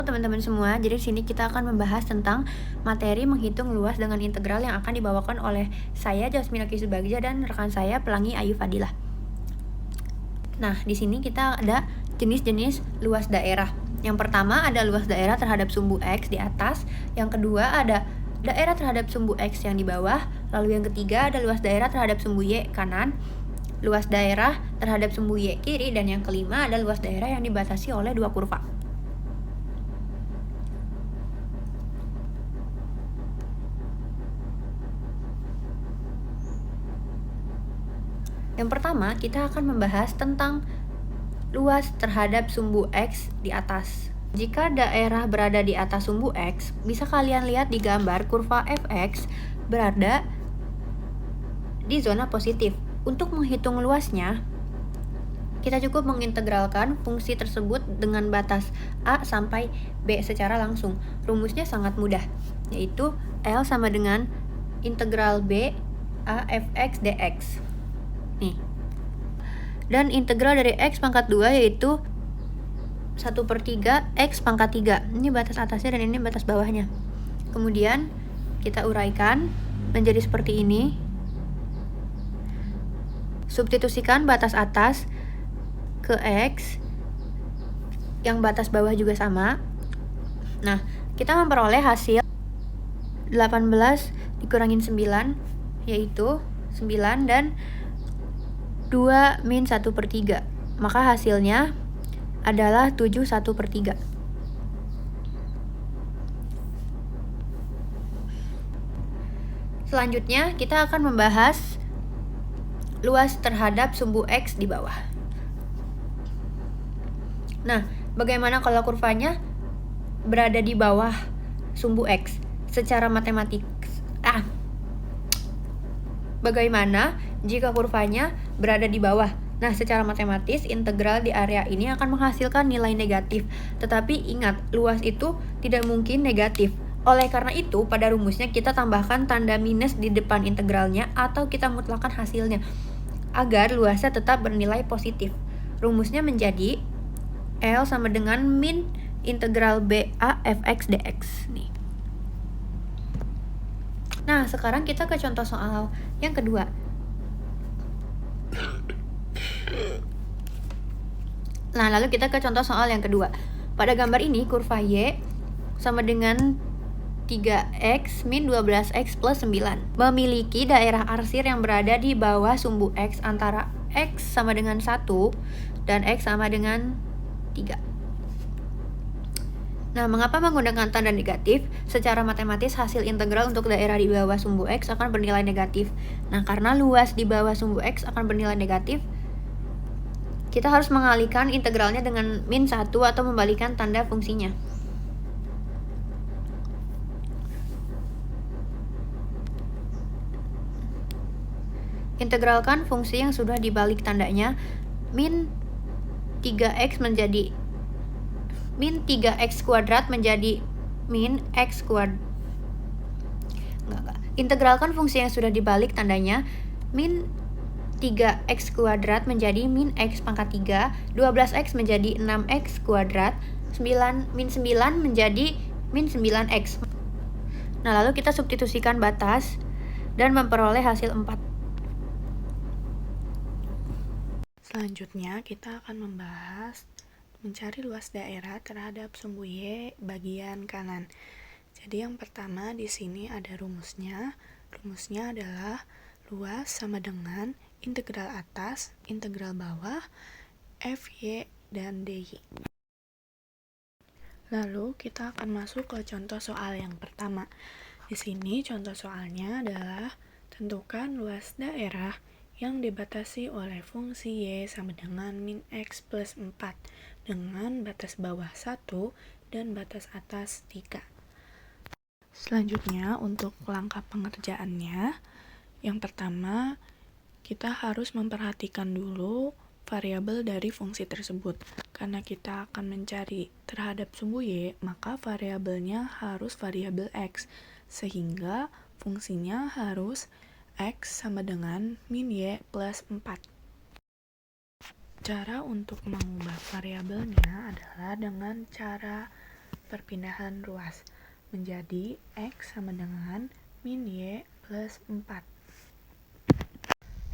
Teman-teman semua, jadi di sini kita akan membahas tentang materi menghitung luas dengan integral yang akan dibawakan oleh saya Jasmina Kisubagja dan rekan saya Pelangi Ayu Fadilah. Nah, di sini kita ada jenis-jenis luas daerah. Yang pertama ada luas daerah terhadap sumbu X di atas, yang kedua ada daerah terhadap sumbu X yang di bawah, lalu yang ketiga ada luas daerah terhadap sumbu Y kanan, luas daerah terhadap sumbu Y kiri, dan yang kelima ada luas daerah yang dibatasi oleh dua kurva. Yang pertama, kita akan membahas tentang luas terhadap sumbu X di atas. Jika daerah berada di atas sumbu X, bisa kalian lihat di gambar kurva fx berada di zona positif. Untuk menghitung luasnya, kita cukup mengintegralkan fungsi tersebut dengan batas A sampai B secara langsung. Rumusnya sangat mudah, yaitu L sama dengan integral B A fx dx. Nih. Dan integral dari X pangkat 2 yaitu 1/3 X pangkat 3. Ini batas atasnya dan ini batas bawahnya. Kemudian kita uraikan menjadi seperti ini. Substitusikan batas atas ke X, yang batas bawah juga sama. Nah, kita memperoleh hasil 18 dikurangin 9, yaitu 9 dan 2 min 1/3. Maka hasilnya adalah 7 1/3. Selanjutnya, kita akan membahas luas terhadap sumbu X di bawah. Nah, bagaimana kalau kurvanya berada di bawah sumbu X? Secara matematik, bagaimana jika kurvanya berada di bawah? Nah, secara matematis, integral di area ini akan menghasilkan nilai negatif. Tetapi ingat, luas itu tidak mungkin negatif. Oleh karena itu, pada rumusnya kita tambahkan tanda minus di depan integralnya atau kita mutlakkan hasilnya agar luasnya tetap bernilai positif. Rumusnya menjadi L sama dengan min integral BA fx dx. Nih. Nah, sekarang kita ke contoh soal yang kedua. Nah, lalu kita ke contoh soal yang kedua. Pada gambar ini, kurva Y sama dengan 3x min 12x plus 9. Memiliki daerah arsir yang berada di bawah sumbu X antara X sama dengan 1 dan X sama dengan 3. Nah, mengapa menggunakan tanda negatif? Secara matematis, hasil integral untuk daerah di bawah sumbu X akan bernilai negatif. Nah, karena luas di bawah sumbu X akan bernilai negatif, kita harus mengalihkan integralnya dengan min 1 atau membalikan tanda fungsinya. Integralkan fungsi yang sudah dibalik tandanya. Min 3x menjadi min 3x kuadrat menjadi min x kuadrat. Integralkan fungsi yang sudah dibalik tandanya. Min 3x kuadrat menjadi min x pangkat 3, 12x menjadi 6x kuadrat, min 9 menjadi min 9x. Nah, lalu kita substitusikan batas dan memperoleh hasil 4. Selanjutnya, kita akan membahas mencari luas daerah terhadap sumbu Y bagian kanan. Jadi yang pertama di sini ada rumusnya. Rumusnya adalah luas sama dengan integral atas, integral bawah, Fy dan Dy. Lalu kita akan masuk ke contoh soal yang pertama. Di sini contoh soalnya adalah tentukan luas daerah yang dibatasi oleh fungsi Y sama dengan min X plus 4 dengan batas bawah 1 dan batas atas 3. Selanjutnya untuk langkah pengerjaannya, yang pertama kita harus memperhatikan dulu variabel dari fungsi tersebut. Karena kita akan mencari terhadap sumbu Y, maka variabelnya harus variabel X, sehingga fungsinya harus X sama dengan min Y plus 4. Cara untuk mengubah variabelnya adalah dengan cara perpindahan ruas menjadi X sama dengan min Y plus 4.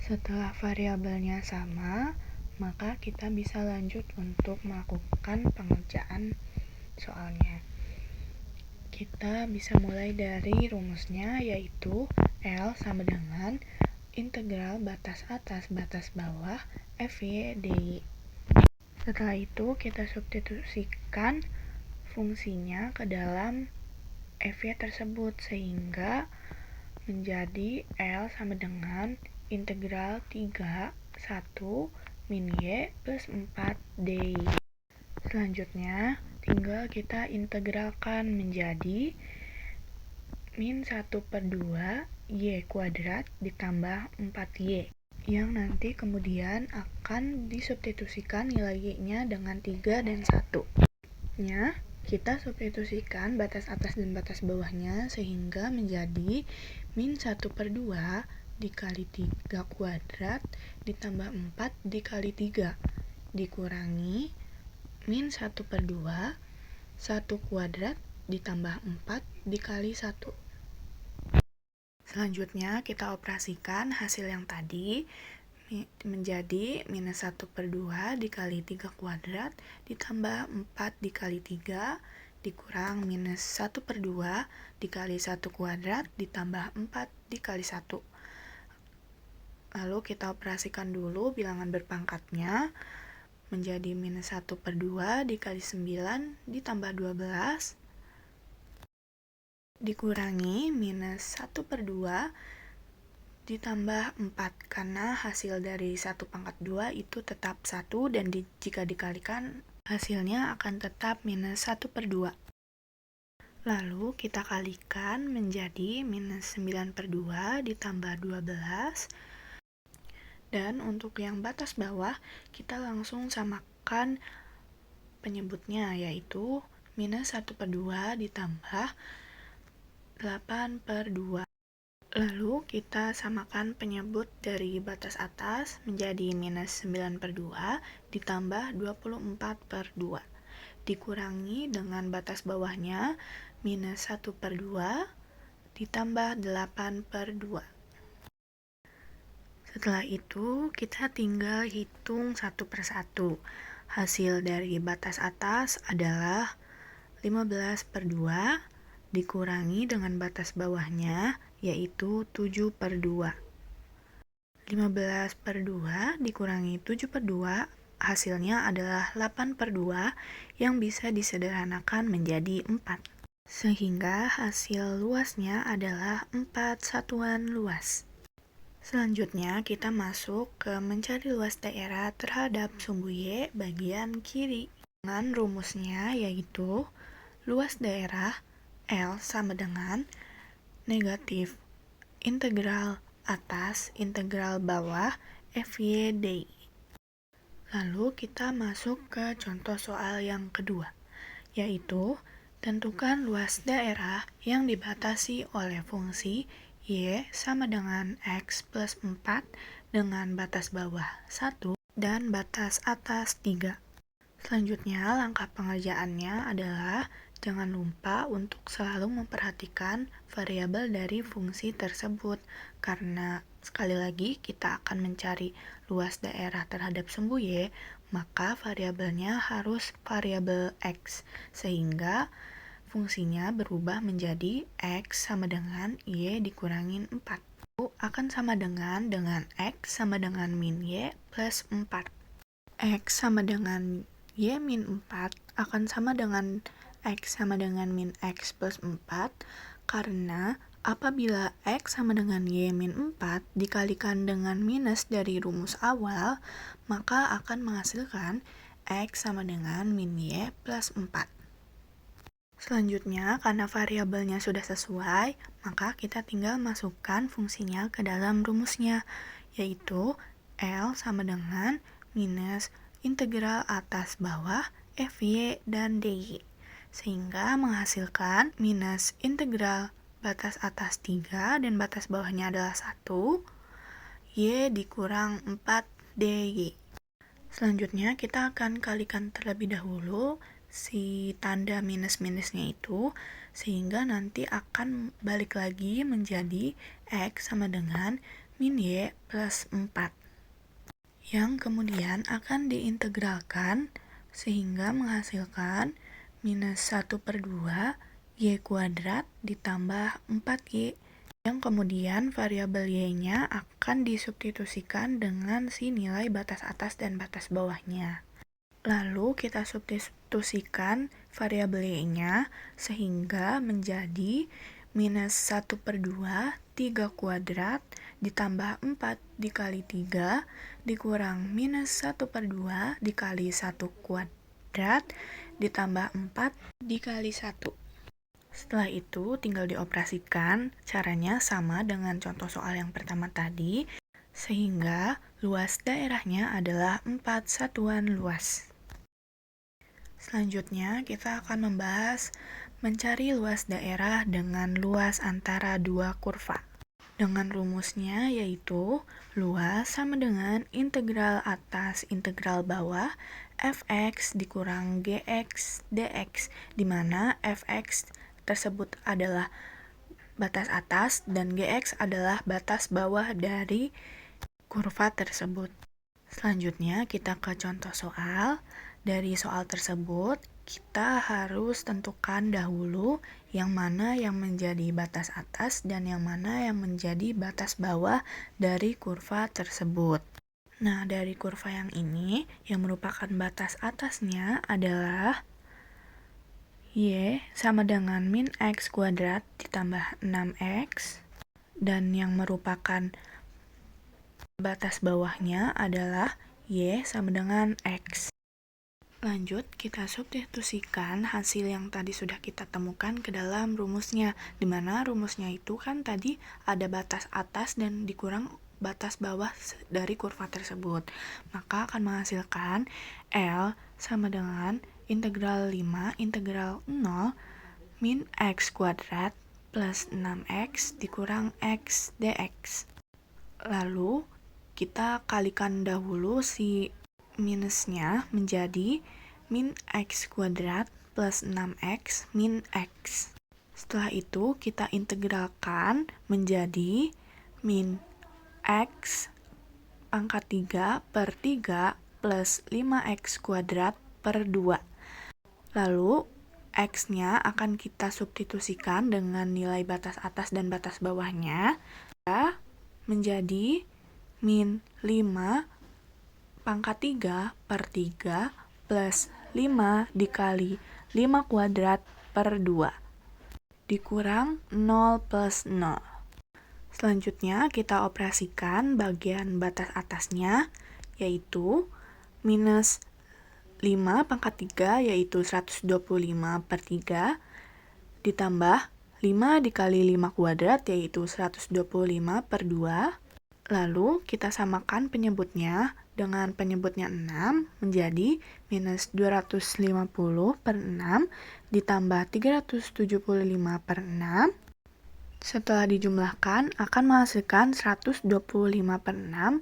Setelah variabelnya sama, maka kita bisa lanjut untuk melakukan pengerjaan soalnya. Kita bisa mulai dari rumusnya, yaitu L sama dengan integral batas atas batas bawah FY DY. Setelah itu kita substitusikan fungsinya ke dalam FY tersebut sehingga menjadi L sama dengan integral 3 1 min Y plus 4 DY. Selanjutnya tinggal kita integralkan menjadi min 1/2 Y kuadrat ditambah 4Y, yang nanti kemudian akan disubstitusikan nilai Y-nya dengan 3 dan 1. Kita substitusikan batas atas dan batas bawahnya sehingga menjadi min 1/2 dikali 3 kuadrat ditambah 4 dikali 3 dikurangi min 1/2 1 kuadrat ditambah 4 dikali 1. Selanjutnya kita operasikan hasil yang tadi menjadi minus 1/2 dikali 3 kuadrat ditambah 4 dikali 3 dikurang minus 1/2 dikali 1 kuadrat ditambah 4 dikali 1. Lalu kita operasikan dulu bilangan berpangkatnya menjadi minus 1/2 dikali 9 ditambah 12 dikurangi minus 1/2 ditambah 4, karena hasil dari 1/2 itu tetap 1 dan jika dikalikan hasilnya akan tetap minus 1/2. Lalu kita kalikan menjadi minus 9/2 ditambah 12, dan untuk yang batas bawah kita langsung samakan penyebutnya, yaitu minus 1/2 ditambah 8/2. Lalu kita samakan penyebut dari batas atas menjadi minus 9/2 ditambah 24/2 dikurangi dengan batas bawahnya minus 1/2 ditambah 8/2. Setelah itu kita tinggal hitung satu persatu. Hasil dari batas atas adalah 15/2 dikurangi dengan batas bawahnya yaitu 7/2. 15/2 dikurangi 7/2 hasilnya adalah 8/2 yang bisa disederhanakan menjadi 4. Sehingga hasil luasnya adalah 4 satuan luas. Selanjutnya kita masuk ke mencari luas daerah terhadap sumbu Y bagian kiri. Dengan rumusnya yaitu luas daerah L sama dengan negatif integral atas integral bawah FY DY. Lalu kita masuk ke contoh soal yang kedua, yaitu tentukan luas daerah yang dibatasi oleh fungsi Y sama dengan X plus 4 dengan batas bawah 1 dan batas atas 3. Selanjutnya langkah pengerjaannya adalah jangan lupa untuk selalu memperhatikan variabel dari fungsi tersebut, karena sekali lagi kita akan mencari luas daerah terhadap sumbu Y, maka variabelnya harus variabel X, sehingga fungsinya berubah menjadi X sama dengan Y dikurangin 4. Itu akan sama dengan X sama dengan min Y plus 4. X sama dengan Y min 4 akan sama dengan X sama dengan min X plus 4, karena apabila X sama dengan Y min 4 dikalikan dengan minus dari rumus awal, maka akan menghasilkan X sama dengan min Y plus 4. Selanjutnya, karena variabelnya sudah sesuai, maka kita tinggal masukkan fungsinya ke dalam rumusnya, yaitu L sama dengan minus integral atas bawah FY dan DY, sehingga menghasilkan minus integral batas atas 3 dan batas bawahnya adalah 1, Y dikurang 4 DY. Selanjutnya kita akan kalikan terlebih dahulu si tanda minus-minusnya itu, sehingga nanti akan balik lagi menjadi X sama dengan min Y plus 4. Yang kemudian akan diintegralkan sehingga menghasilkan minus 1/2 Y kuadrat ditambah 4Y, yang kemudian variabel Y-nya akan disubstitusikan dengan si nilai batas atas dan batas bawahnya. Lalu kita substitusikan variabel Y-nya sehingga menjadi minus 1/2 3 kuadrat ditambah 4 dikali 3 dikurang minus 1/2 dikali 1 kuadrat ditambah 4 dikali 1. Setelah itu tinggal dioperasikan, caranya sama dengan contoh soal yang pertama tadi, sehingga luas daerahnya adalah 4 satuan luas. Selanjutnya kita akan membahas mencari luas daerah dengan luas antara dua kurva. Dengan rumusnya yaitu luas sama dengan integral atas integral bawah fx dikurang gx dx, di mana fx tersebut adalah batas atas dan gx adalah batas bawah dari kurva tersebut. Selanjutnya kita ke contoh soal. Dari soal tersebut, kita harus tentukan dahulu yang mana yang menjadi batas atas dan yang mana yang menjadi batas bawah dari kurva tersebut. Nah, dari kurva yang ini, yang merupakan batas atasnya adalah Y sama dengan min X kuadrat ditambah 6X, dan yang merupakan batas bawahnya adalah Y sama dengan X. Lanjut, kita substitusikan hasil yang tadi sudah kita temukan ke dalam rumusnya, di mana rumusnya itu kan tadi ada batas atas dan dikurang batas bawah dari kurva tersebut. Maka akan menghasilkan L sama dengan integral 5 integral 0 min X kuadrat plus 6X dikurang X dx. Lalu kita kalikan dahulu si minusnya menjadi min X kuadrat plus 6X min X. Setelah itu kita integralkan menjadi min X pangkat 3 per 3 plus 5X kuadrat per 2. Lalu X-nya akan kita substitusikan dengan nilai batas atas dan batas bawahnya menjadi min 5 pangkat 3 per 3 plus 5 dikali 5 kuadrat per 2 dikurang 0 plus 0. Selanjutnya kita operasikan bagian batas atasnya, yaitu minus 5 pangkat 3 yaitu 125 per 3 ditambah 5 dikali 5 kuadrat yaitu 125 per 2. Lalu kita samakan penyebutnya dengan penyebutnya 6 menjadi minus 250 per 6 ditambah 375 per 6. Setelah dijumlahkan akan menghasilkan 125 per 6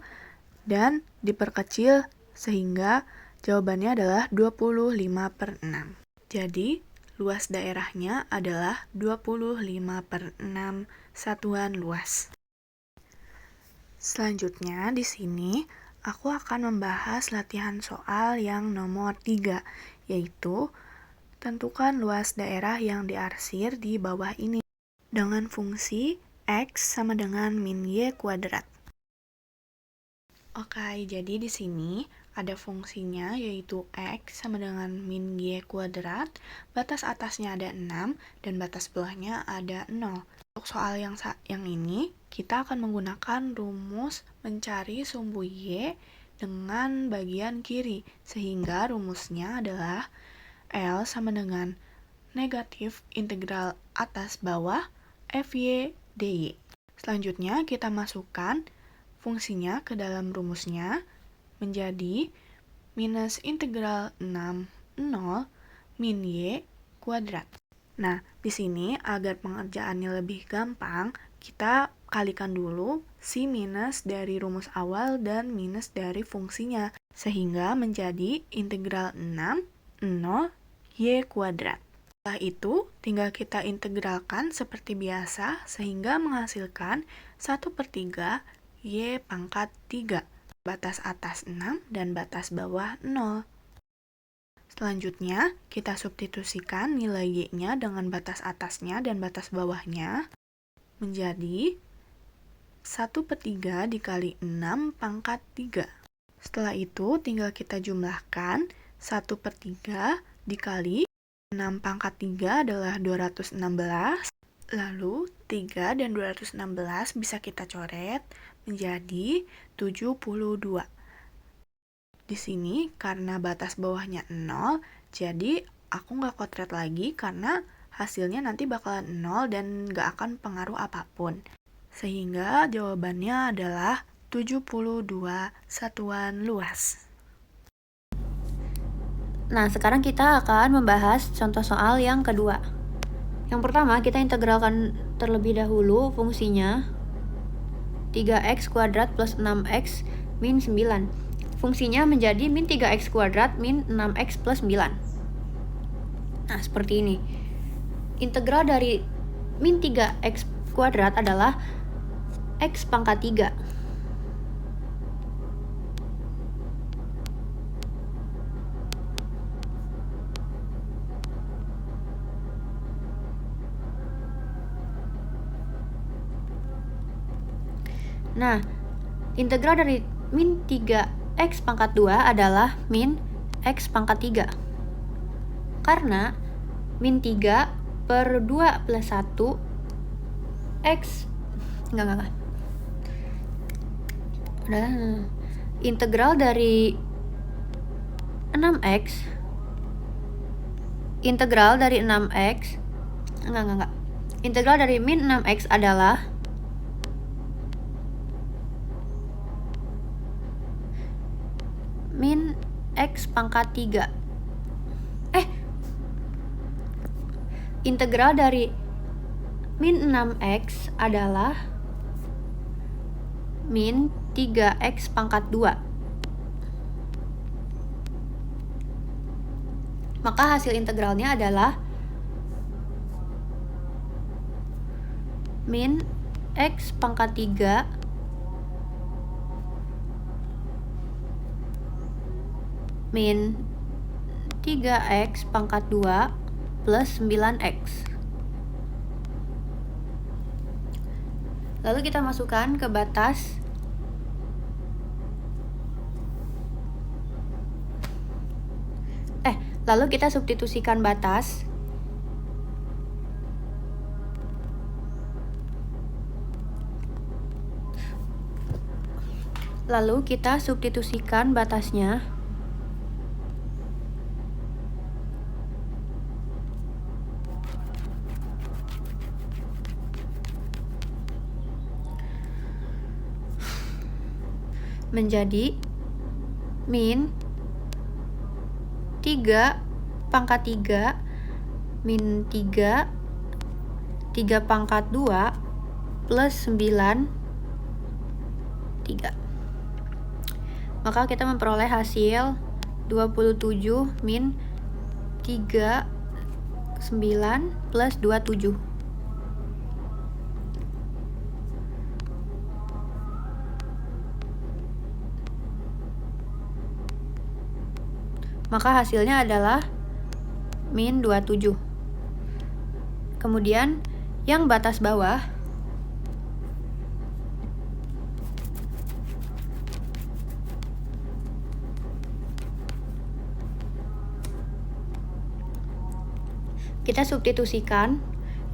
dan diperkecil sehingga jawabannya adalah 25 per 6. Jadi, luas daerahnya adalah 25 per 6 satuan luas. Selanjutnya, di sini aku akan membahas latihan soal yang nomor 3, yaitu tentukan luas daerah yang diarsir di bawah ini dengan fungsi X sama dengan min Y kuadrat. Oke, jadi di sini ada fungsinya yaitu X sama dengan min Y kuadrat, batas atasnya ada 6 dan batas bawahnya ada 0. Untuk soal yang ini, kita akan menggunakan rumus mencari sumbu Y dengan bagian kiri, sehingga rumusnya adalah L sama dengan negatif integral atas bawah FY dy. Selanjutnya kita masukkan fungsinya ke dalam rumusnya menjadi minus integral 6 0 min Y kuadrat. Nah, di sini agar pengerjaannya lebih gampang, kita kalikan dulu si minus dari rumus awal dan minus dari fungsinya, sehingga menjadi integral 6 0 Y kuadrat. Setelah itu, tinggal kita integralkan seperti biasa sehingga menghasilkan 1/3 Y pangkat 3. Batas atas 6 dan batas bawah 0. Selanjutnya, kita substitusikan nilai Y-nya dengan batas atasnya dan batas bawahnya menjadi 1/3 dikali 6 pangkat 3. Setelah itu, tinggal kita jumlahkan 1/3 dikali 6 pangkat 3 adalah 216. Lalu, 3 dan 216 bisa kita coret menjadi 72. Di sini, karena batas bawahnya 0, jadi aku nggak kotret lagi karena hasilnya nanti bakalan 0 dan nggak akan pengaruh apapun. Sehingga jawabannya adalah 72 satuan luas. Nah, sekarang kita akan membahas contoh soal yang kedua. Yang pertama, kita integralkan terlebih dahulu fungsinya 3x kuadrat plus 6x min 9. Fungsinya menjadi min 3x kuadrat min 6x plus 9. Nah, seperti ini. Integral dari min 3x kuadrat adalah x pangkat 3. Nah, integral dari min 3x pangkat 2 adalah min x pangkat 3. Karena min 3 per 2 plus 1 x enggak. Udah. Integral dari 6x Integral dari 6x enggak. Integral dari min 6x adalah min x pangkat 3. Integral dari min 6x adalah min 3x pangkat 2. Maka hasil integralnya adalah min x pangkat 3 min 3x pangkat 2 plus 9x. Lalu kita masukkan ke batas lalu kita substitusikan batas. Lalu kita substitusikan batasnya. Menjadi min 3 pangkat 3 min 3 pangkat 2 plus 9 3. Maka kita memperoleh hasil 27 min 3 9 plus 27. Maka hasilnya adalah min 27. Kemudian yang batas bawah kita substitusikan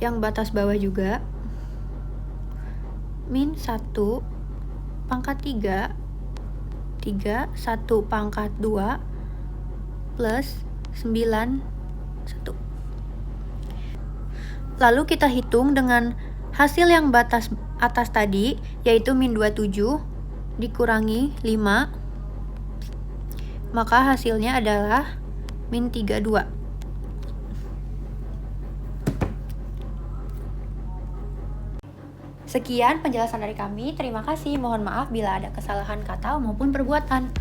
yang batas bawah juga. Min 1 pangkat 3 1 pangkat 2 plus 9 1. Lalu kita hitung dengan hasil yang batas atas tadi, yaitu min 27 dikurangi 5, maka hasilnya adalah min 32. Sekian penjelasan dari kami. Terima kasih. Mohon maaf bila ada kesalahan kata maupun perbuatan.